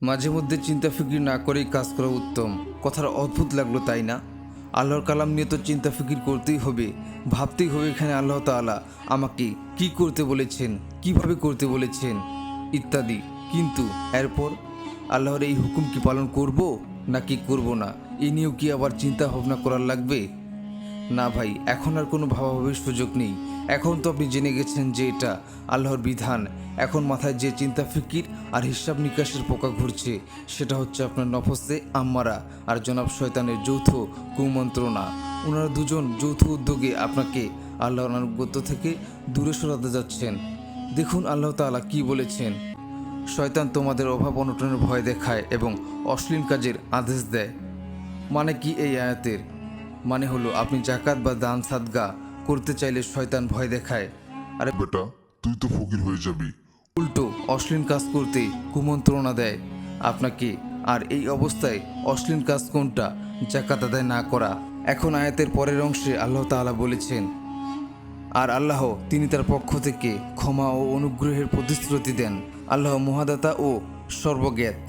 মাঝে মধ্যে চিন্তা ফিকির না করেই কাজ করা উত্তম। কথাটা অদ্ভুত লাগলো, তাই না? আল্লাহর কালাম নিয়ে তো চিন্তা ফিকির করতেই হবে, ভাবতেই হবে এখানে আল্লাহ তাআলা আমাকে কি করতে বলেছেন, কিভাবে করতে বলেছেন ইত্যাদি। কিন্তু এরপর আল্লাহর এই হুকুম কি পালন করব নাকি করব না, এ নিয়েও কি আবার চিন্তা ভাবনা করার লাগবে? না ভাই, এখন আর কোনো ভাবাভাবির সুযোগ নেই। এখন তো আপনি জেনে গেছেন যে এটা আল্লাহর বিধান। এখন মাথায় যে চিন্তা ফিকির আর হিসাব নিকাশের পোকা ঘুরছে, সেটা হচ্ছে আপনার নফসে আম্মারা আর জনাব শয়তানের যৌথ কুমন্ত্রণা। ওনারা দুজন যৌথ উদ্যোগে আপনাকে আল্লাহর আনুগত্য থেকে দূরে সরাতে যাচ্ছেন। দেখুন আল্লাহ তাআলা কি বলেছেন। শয়তান তোমাদের অভাব অনটনের ভয় দেখায় এবং অশ্লীল কাজের আদেশ দেয়। মানে কি এই আয়াতের? মানে হলো আপনি জাকাত বা দান সাদগা করতে চাইলে শয়তান ভয় দেখায়, আরে বেটা, তুই তো ফকির হয়ে যাবি। উল্টো অশ্লীল কাজ করতে কুমন্ত্রণা দেয় আপনাকে। আর এই অবস্থায় অশ্লীল কাজ কোনটা? জাকাত আদায় না করা। এখন আয়াতের পরের অংশে আল্লাহ তাআলা বলেছেন, আর আল্লাহ তিনি তার পক্ষ থেকে ক্ষমা ও অনুগ্রহের প্রতিশ্রুতি দেন। আল্লাহ মহাদাতা ও সর্বজ্ঞাত,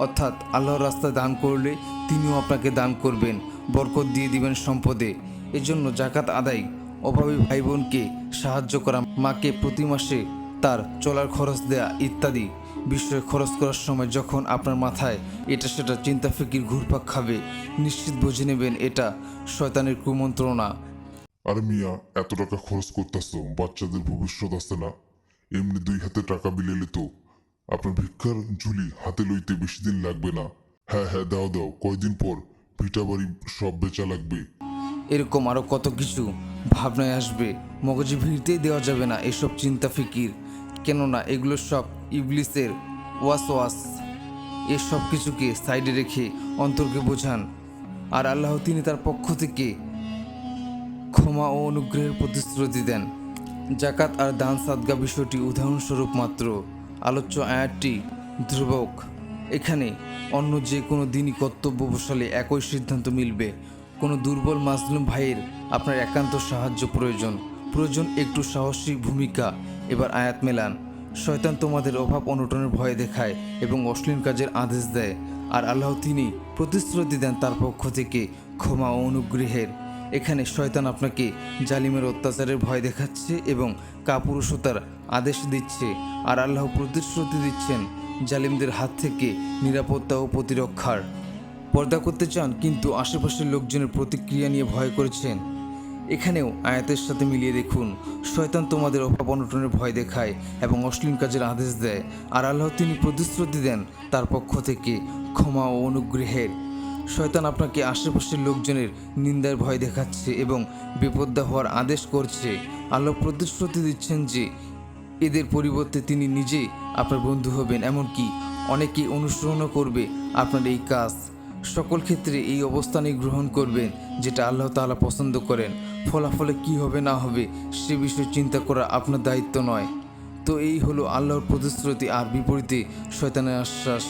অর্থাৎ আল্লাহর রাস্তায় দান করলে তিনিও আপনাকে দান করবেন, বরকত দিয়ে দিবেন সম্পদে। এজন্য জাকাত আদায়, অভাবী ভাই বোনকে সাহায্য করা, মাকে প্রতি মাসে তার চলার খরচ দেয়া ইত্যাদি বিষয়ে খরচ করার সময় যখন আপনার মাথায় এটা সেটা চিন্তা ফিকির ঘুরপাক খাবে, নিশ্চিত বুঝে নেবেন এটা শয়তানের কুমন্ত্রণা। আর মিয়া, এত টাকা খরচ করতেছো, বাচ্চাদের ভবিষ্যৎ আছে না? এমনি দুই হাতে টাকা বিলেলে তো আপনার ভিক্ষার ঝুলি হাতে লইতে বেশি দিন লাগবে না। হ্যাঁ হ্যাঁ, দাও দাও, কয়দিন পর ভিটা বাড়ি সব বেচা লাগবে। এরকম আরও কত কিছু ভাবনায় আসবে, মগজে ভিড়তেই দেওয়া যাবে না এসব চিন্তা ফিকির। কেননা এগুলো সব ইবলিসের ওয়াসওয়াস। এসব কিছুকে সাইডে রেখে অন্তরকে বোঝান। আর আল্লাহ তিনি তার পক্ষ থেকে ক্ষমা ও অনুগ্রহের প্রতিশ্রুতি দেন। জাকাত আর দান সাদগা বিষয়টি উদাহরণস্বরূপ মাত্র। আলোচ্য আয়াতটি ধ্রুবক। এখানে অন্য যে কোনো দিনই কর্তব্য বসালে একই সিদ্ধান্ত মিলবে। কোনো দুর্বল মাজলুম ভাইয়ের আপনার একান্ত সাহায্য প্রয়োজন, একটু সাহসী ভূমিকা। এবার আয়াত মেলান। শয়তান তোমাদের অভাব অনটনের ভয় দেখায় এবং অশ্লীল কাজের আদেশ দেয়। আর আল্লাহ তিনি প্রতিশ্রুতি দেন তার পক্ষ থেকে ক্ষমা ও অনুগ্রহের। এখানে শয়তান আপনাকে জালিমের অত্যাচারের ভয় দেখাচ্ছে এবং কাপুরুষতার আদেশ দিচ্ছে। আর আল্লাহ প্রতিশ্রুতি দিচ্ছেন জালিমদের হাত থেকে নিরাপত্তা ও প্রতিরক্ষার। পর্দা করতে চান কিন্তু আশেপাশের লোকজনের প্রতিক্রিয়া নিয়ে ভয় করেছেন, এখানেও আয়াতের সাথে মিলিয়ে দেখুন। শয়তান তোমাদের অভাব অনটনের ভয় দেখায় এবং অশ্লীল কাজের আদেশ দেয়। আর আল্লাহ তিনি প্রতিশ্রুতি দেন তার পক্ষ থেকে ক্ষমা ও অনুগ্রহের। শয়তান আপনাকে আশেপাশের লোকজনের নিন্দার ভয় দেখাচ্ছে এবং বিপদ্দা হওয়ার আদেশ করছে। আল্লাহ প্রতিশ্রুতি দিচ্ছেন যে এদের পরিবর্তে তিনি নিজে আপনার বন্ধু হবেন, এমনকি অনেকেই অনুসরণও করবে আপনার এই কাজ। সকল ক্ষেত্রে এই অবস্থানই গ্রহণ করবেন যেটা আল্লাহ তাআলা পছন্দ করেন। ফলাফলে কি হবে না হবে সে বিষয়ে চিন্তা করা আপনার দায়িত্ব নয়। তো এই হলো আল্লাহর প্রতিশ্রুতি আর বিপরীতে শয়তানের আশ্বাস।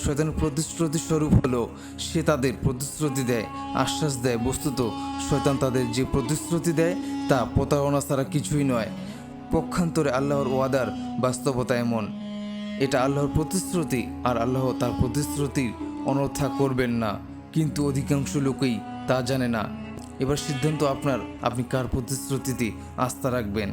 শয়তানের প্রতিশ্রুতি স্বরূপ হলো সে তাদের প্রতিশ্রুতি দেয়, আশ্বাস দেয়। বস্তুত শয়তান তাদের যে প্রতিশ্রুতি দেয় তা প্রতারণা ছাড়া কিছুই নয়। পক্ষান্তরে আল্লাহর ওয়াদার বাস্তবতা এমন, এটা আল্লাহর প্রতিশ্রুতি আর আল্লাহ তার প্রতিশ্রুতির অনর্থা করবেন না, কিন্তু অধিকাংশ লোকই তা জানে না। এবার সিদ্ধান্ত আপনার, আপনি কার প্রতিশ্রুতিতে আস্থা রাখবেন।